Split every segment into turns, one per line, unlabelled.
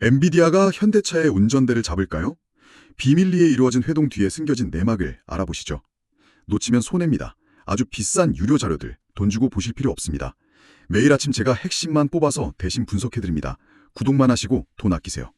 엔비디아가 현대차의 운전대를 잡을까요? 비밀리에 이루어진 회동 뒤에 숨겨진 내막을 알아보시죠. 놓치면 손해입니다. 아주 비싼 유료 자료들, 돈 주고 보실 필요 없습니다. 매일 아침 제가 핵심만 뽑아서 대신 분석해드립니다. 구독만 하시고 돈 아끼세요.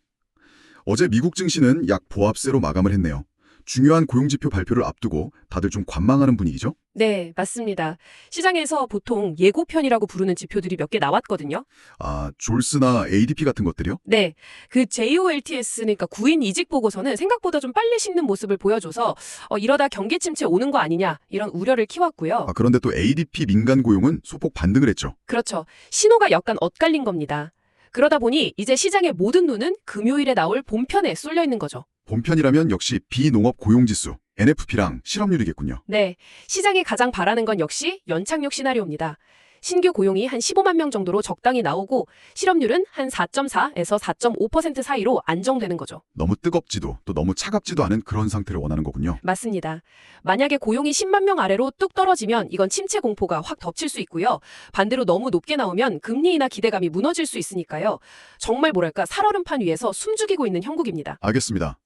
어제 미국 증시는 약 보합세로 마감을 했네요. 중요한 고용지표 발표를 앞두고 다들 좀 관망하는 분위기죠?
네, 맞습니다. 시장에서 보통 예고편이라고 부르는 지표들이 몇 개 나왔거든요.
아, 졸스나 ADP 같은 것들이요?
네, 그 JOLTS, 그러니까 구인 이직 보고서는 생각보다 좀 빨리 식는 모습을 보여줘서 이러다 경기 침체 오는 거 아니냐 이런 우려를 키웠고요.
그런데 또 ADP 민간 고용은 소폭 반등을 했죠.
그렇죠. 신호가 약간 엇갈린 겁니다. 그러다 보니 이제 시장의 모든 눈은 금요일에 나올 본편에 쏠려 있는 거죠.
본편이라면 역시 비농업 고용지수, NFP랑 실업률이겠군요.
네, 시장이 가장 바라는 건 역시 연착륙 시나리오입니다. 신규 고용이 한 15만 명 정도로 적당히 나오고 실업률은 한 4.4에서 4.5% 사이로 안정되는 거죠.
너무 뜨겁지도 또 너무 차갑지도 않은 그런 상태를 원하는 거군요.
맞습니다. 만약에 고용이 10만 명 아래로 뚝 떨어지면 이건 침체 공포가 확 덮칠 수 있고요. 반대로 너무 높게 나오면 금리 인하 기대감이 무너질 수 있으니까요. 정말 뭐랄까 살얼음판 위에서 숨죽이고 있는 형국입니다.
알겠습니다.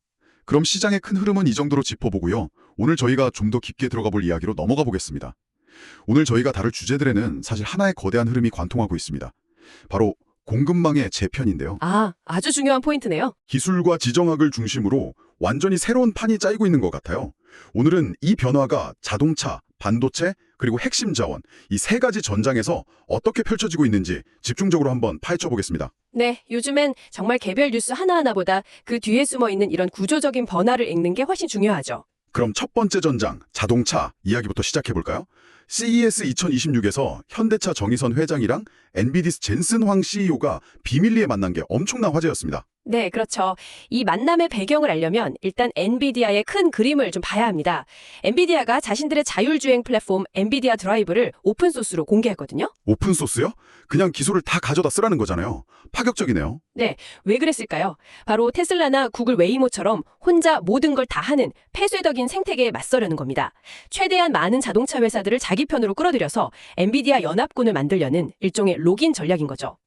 그럼 시장의 큰 흐름은 이 정도로 짚어보고요. 오늘 저희가 좀 더 깊게 들어가 볼 이야기로 넘어가 보겠습니다. 오늘 저희가 다룰 주제들에는 사실 하나의 거대한 흐름이 관통하고 있습니다. 바로 공급망의 재편인데요.
아주 중요한 포인트네요.
기술과 지정학을 중심으로 완전히 새로운 판이 짜이고 있는 것 같아요. 오늘은 이 변화가 자동차, 반도체, 그리고 핵심 자원, 이 세 가지 전장에서 어떻게 펼쳐지고 있는지 집중적으로 한번 파헤쳐 보겠습니다.
네, 요즘엔 정말 개별 뉴스 하나하나보다 그 뒤에 숨어있는 이런 구조적인 변화를 읽는 게 훨씬 중요하죠.
그럼 첫 번째 전장, 자동차 이야기부터 시작해 볼까요? CES 2026에서 현대차 정의선 회장이랑 엔비디스 젠슨 황 CEO가 비밀리에 만난 게 엄청난 화제였습니다.
네, 그렇죠. 이 만남의 배경을 알려면 일단 엔비디아의 큰 그림을 좀 봐야 합니다. 엔비디아가 자신들의 자율주행 플랫폼 엔비디아 드라이브를 오픈소스로 공개했거든요.
오픈소스요? 그냥 기술을 다 가져다 쓰라는 거잖아요. 파격적이네요.
네, 왜 그랬을까요? 바로 테슬라나 구글 웨이모처럼 혼자 모든 걸 다 하는 폐쇄적인 생태계에 맞서려는 겁니다. 최대한 많은 자동차 회사들을 자기 편으로 끌어들여서 엔비디아 연합군을 만들려는 일종의 로긴 전략인 거죠.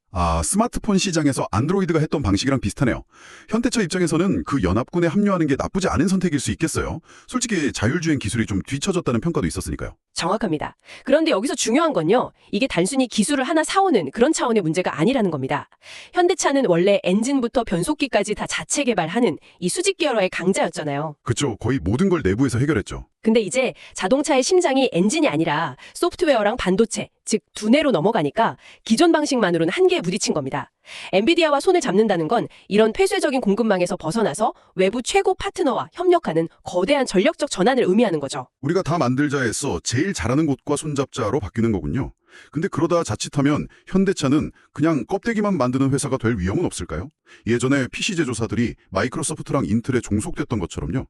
스마트폰 시장에서 안드로이드가 했던 방식이랑 비슷하네요. 현대차 입장에서는 그 연합군에 합류하는 게 나쁘지 않은 선택일 수 있겠어요. 솔직히 자율주행 기술이 좀 뒤처졌다는 평가도 있었으니까요.
정확합니다. 그런데 여기서 중요한 건요. 이게 단순히 기술을 하나 사오는 그런 차원의 문제가 아니라는 겁니다. 현대차는 원래 엔진부터 변속기까지 다 자체 개발하는 이 수직 계열화의 강자였잖아요.
그쵸. 거의 모든 걸 내부에서 해결했죠.
근데 이제 자동차의 심장이 엔진이 아니라 소프트웨어랑 반도체, 즉 두뇌로 넘어가니까 기존 방식만으로는 한계에 부딪힌 겁니다. 엔비디아와 손을 잡는다는 건 이런 폐쇄적인 공급망에서 벗어나서 외부 최고 파트너와 협력하는 거대한 전력적 전환을 의미하는 거죠.
우리가 다 만들자 해서 제일 잘하는 곳과 손잡자로 바뀌는 거군요. 근데 그러다 자칫하면 현대차는 그냥 껍데기만 만드는 회사가 될 위험은 없을까요? 예전에 PC 제조사들이 마이크로소프트랑 인텔에 종속됐던 것처럼요.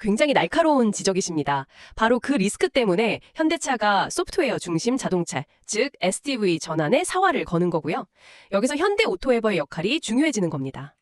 굉장히 날카로운 지적이십니다. 바로 그 리스크 때문에 현대차가 소프트웨어 중심 자동차, 즉 SDV 전환에 사활을 거는 거고요. 여기서 현대 오토에버의 역할이 중요해지는 겁니다.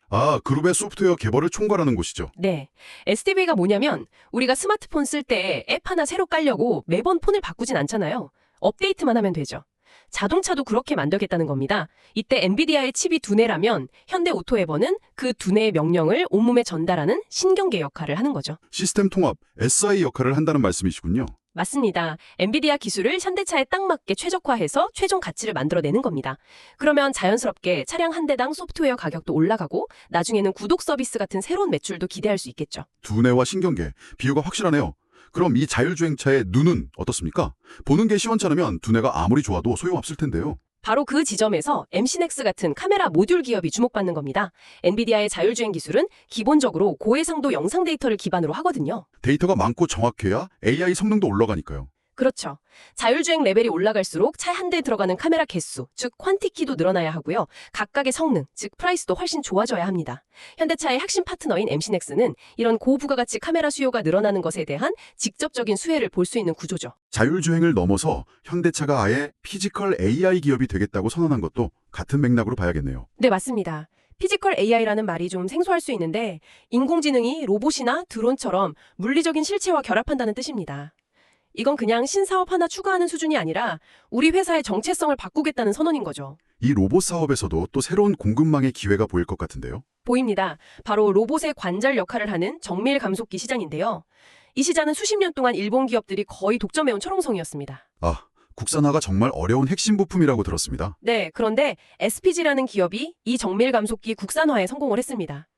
그룹의 소프트웨어 개발을 총괄하는 곳이죠.
네, SDV가 뭐냐면 우리가 스마트폰 쓸 때 앱 하나 새로 깔려고 매번 폰을 바꾸진 않잖아요. 업데이트만 하면 되죠. 자동차도 그렇게 만들겠다는 겁니다. 이때 엔비디아의 칩이 두뇌라면 현대 오토에버는 그 두뇌의 명령을 온몸에 전달하는 신경계 역할을 하는 거죠.
시스템 통합, SI 역할을 한다는 말씀이시군요.
맞습니다. 엔비디아 기술을 현대차에 딱 맞게 최적화해서 최종 가치를 만들어내는 겁니다. 그러면 자연스럽게 차량 한 대당 소프트웨어 가격도 올라가고 나중에는 구독 서비스 같은 새로운 매출도 기대할 수 있겠죠.
두뇌와 신경계, 비유가 확실하네요. 그럼 이 자율주행차의 눈은 어떻습니까? 보는 게 시원찮으면 두뇌가 아무리 좋아도 소용없을 텐데요.
바로 그 지점에서 MC넥스 같은 카메라 모듈 기업이 주목받는 겁니다. 엔비디아의 자율주행 기술은 기본적으로 고해상도 영상 데이터를 기반으로 하거든요.
데이터가 많고 정확해야 AI 성능도 올라가니까요.
그렇죠. 자율주행 레벨이 올라갈수록 차 한 대에 들어가는 카메라 개수, 즉 퀀티키도 늘어나야 하고요. 각각의 성능, 즉 프라이스도 훨씬 좋아져야 합니다. 현대차의 핵심 파트너인 MC넥스는 이런 고부가가치 카메라 수요가 늘어나는 것에 대한 직접적인 수혜를 볼 수 있는 구조죠.
자율주행을 넘어서 현대차가 아예 피지컬 AI 기업이 되겠다고 선언한 것도 같은 맥락으로 봐야겠네요.
네, 맞습니다. 피지컬 AI라는 말이 좀 생소할 수 있는데 인공지능이 로봇이나 드론처럼 물리적인 실체와 결합한다는 뜻입니다. 이건 그냥 신사업 하나 추가하는 수준이 아니라 우리 회사의 정체성을 바꾸겠다는 선언인 거죠.
이 로봇 사업에서도 또 새로운 공급망의 기회가 보일 것 같은데요.
보입니다. 바로 로봇의 관절 역할을 하는 정밀 감속기 시장인데요. 이 시장은 수십 년 동안 일본 기업들이 거의 독점해온 철옹성이었습니다.
아, 국산화가 정말 어려운 핵심 부품이라고 들었습니다.
네, 그런데 SPG라는 기업이 이 정밀 감속기 국산화에 성공을 했습니다.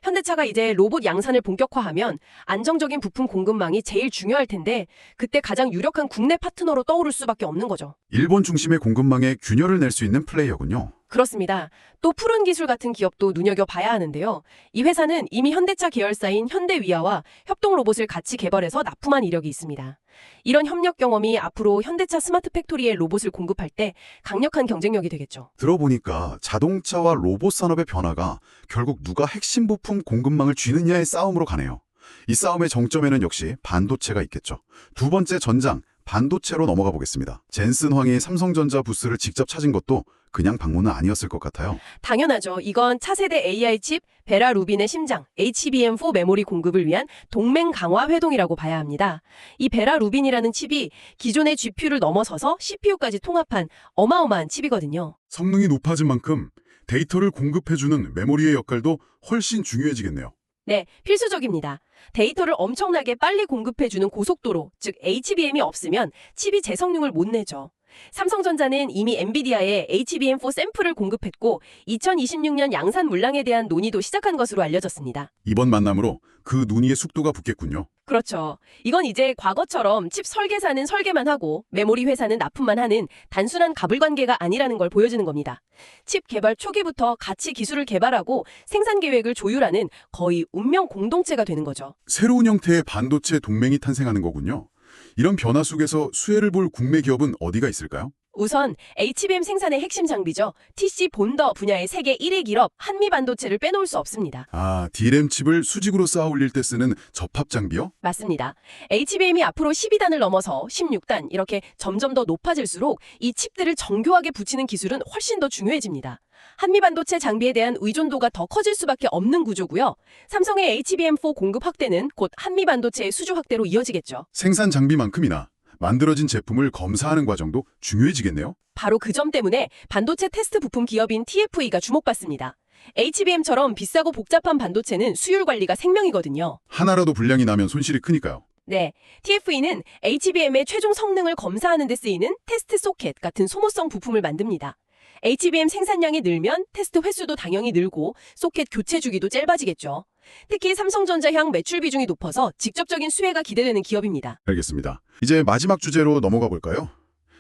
현대차가 이제 로봇 양산을 본격화하면 안정적인 부품 공급망이 제일 중요할 텐데 그때 가장 유력한 국내 파트너로 떠오를 수밖에 없는 거죠.
일본 중심의 공급망에 균열을 낼 수 있는 플레이어군요.
그렇습니다. 또 푸른 기술 같은 기업도 눈여겨봐야 하는데요. 이 회사는 이미 현대차 계열사인 현대위아와 협동 로봇을 같이 개발해서 납품한 이력이 있습니다. 이런 협력 경험이 앞으로 현대차 스마트 팩토리에 로봇을 공급할 때 강력한 경쟁력이 되겠죠.
들어보니까 자동차와 로봇 산업의 변화가 결국 누가 핵심 부품 공급망을 쥐느냐의 싸움으로 가네요. 이 싸움의 정점에는 역시 반도체가 있겠죠. 두 번째 전장, 반도체로 넘어가 보겠습니다. 젠슨 황이 삼성전자 부스를 직접 찾은 것도 그냥 방문은 아니었을 것 같아요.
당연하죠. 이건 차세대 AI 칩 베라 루빈의 심장 HBM4 메모리 공급을 위한 동맹 강화 회동이라고 봐야 합니다. 이 베라 루빈이라는 칩이 기존의 GPU를 넘어서서 CPU까지 통합한 어마어마한 칩이거든요.
성능이 높아진 만큼 데이터를 공급해주는 메모리의 역할도 훨씬 중요해지겠네요.
네, 필수적입니다. 데이터를 엄청나게 빨리 공급해주는 고속도로, 즉 HBM이 없으면 칩이 제 성능을 못 내죠. 삼성전자는 이미 엔비디아에 HBM4 샘플을 공급했고 2026년 양산 물량에 대한 논의도 시작한 것으로 알려졌습니다.
이번 만남으로 그 논의의 속도가 붙겠군요.
그렇죠. 이건 이제 과거처럼 칩 설계사는 설계만 하고 메모리 회사는 납품만 하는 단순한 가불관계가 아니라는 걸 보여주는 겁니다. 칩 개발 초기부터 같이 기술을 개발하고 생산 계획을 조율하는 거의 운명 공동체가 되는 거죠.
새로운 형태의 반도체 동맹이 탄생하는 거군요. 이런 변화 속에서 수혜를 볼 국내 기업은 어디가 있을까요?
우선 HBM 생산의 핵심 장비죠. TC 본더 분야의 세계 1위 기업 한미반도체를 빼놓을 수 없습니다.
아, D램 칩을 수직으로 쌓아 올릴 때 쓰는 접합 장비요?
맞습니다. HBM이 앞으로 12단을 넘어서 16단 이렇게 점점 더 높아질수록 이 칩들을 정교하게 붙이는 기술은 훨씬 더 중요해집니다. 한미반도체 장비에 대한 의존도가 더 커질 수밖에 없는 구조고요. 삼성의 HBM4 공급 확대는 곧 한미반도체의 수주 확대로 이어지겠죠.
생산 장비만큼이나 만들어진 제품을 검사하는 과정도 중요해지겠네요.
바로 그 점 때문에 반도체 테스트 부품 기업인 TFE가 주목받습니다. HBM처럼 비싸고 복잡한 반도체는 수율 관리가 생명이거든요.
하나라도 불량이 나면 손실이 크니까요.
네, TFE는 HBM의 최종 성능을 검사하는 데 쓰이는 테스트 소켓 같은 소모성 부품을 만듭니다. HBM 생산량이 늘면 테스트 횟수도 당연히 늘고 소켓 교체 주기도 짧아지겠죠. 특히 삼성전자 향 매출 비중이 높아서 직접적인 수혜가 기대되는 기업입니다.
알겠습니다. 이제 마지막 주제로 넘어가 볼까요?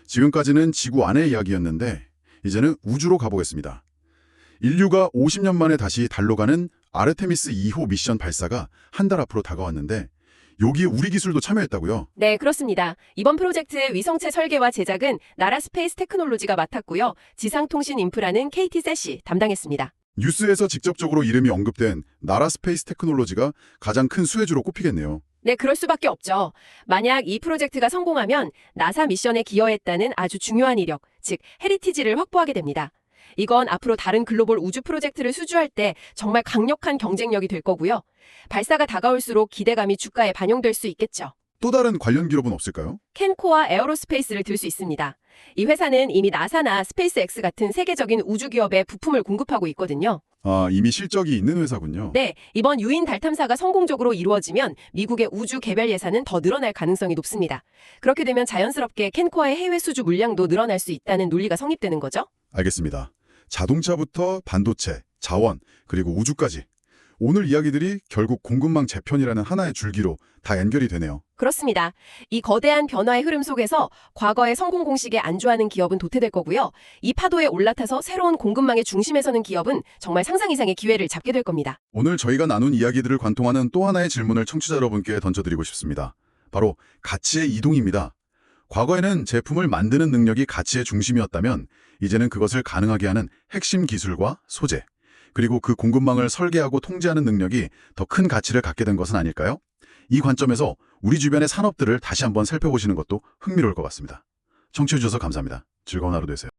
지금까지는 지구 안의 이야기였는데 이제는 우주로 가보겠습니다. 인류가 50년 만에 다시 달로 가는 아르테미스 2호 미션 발사가 한 달 앞으로 다가왔는데 여기에 우리 기술도 참여했다고요?
네, 그렇습니다. 이번 프로젝트의 위성체 설계와 제작은 나라 스페이스 테크놀로지가 맡았고요. 지상통신 인프라는 KT-SET이 담당했습니다.
뉴스에서 직접적으로 이름이 언급된 나라 스페이스 테크놀로지가 가장 큰 수혜주로 꼽히겠네요.
네, 그럴 수밖에 없죠. 만약 이 프로젝트가 성공하면 나사 미션에 기여했다는 아주 중요한 이력, 즉 헤리티지를 확보하게 됩니다. 이건 앞으로 다른 글로벌 우주 프로젝트를 수주할 때 정말 강력한 경쟁력이 될 거고요. 발사가 다가올수록 기대감이 주가에 반영될 수 있겠죠.
또 다른 관련 기업은 없을까요?
캔코와 에어로스페이스를 들 수 있습니다. 이 회사는 이미 나사나 스페이스X 같은 세계적인 우주 기업에 부품을 공급하고 있거든요.
아, 이미 실적이 있는 회사군요.
네, 이번 유인 달 탐사가 성공적으로 이루어지면 미국의 우주 개별 예산은 더 늘어날 가능성이 높습니다. 그렇게 되면 자연스럽게 캔코아의 해외 수주 물량도 늘어날 수 있다는 논리가 성립되는 거죠.
알겠습니다. 자동차부터 반도체, 자원, 그리고 우주까지. 오늘 이야기들이 결국 공급망 재편이라는 하나의 줄기로 다 연결이 되네요.
그렇습니다. 이 거대한 변화의 흐름 속에서 과거의 성공 공식에 안주하는 기업은 도태될 거고요. 이 파도에 올라타서 새로운 공급망의 중심에 서는 기업은 정말 상상 이상의 기회를 잡게 될 겁니다.
오늘 저희가 나눈 이야기들을 관통하는 또 하나의 질문을 청취자 여러분께 던져드리고 싶습니다. 바로 가치의 이동입니다. 과거에는 제품을 만드는 능력이 가치의 중심이었다면 이제는 그것을 가능하게 하는 핵심 기술과 소재, 그리고 그 공급망을 설계하고 통제하는 능력이 더 큰 가치를 갖게 된 것은 아닐까요? 이 관점에서 우리 주변의 산업들을 다시 한번 살펴보시는 것도 흥미로울 것 같습니다. 청취해주셔서 감사합니다. 즐거운 하루 되세요.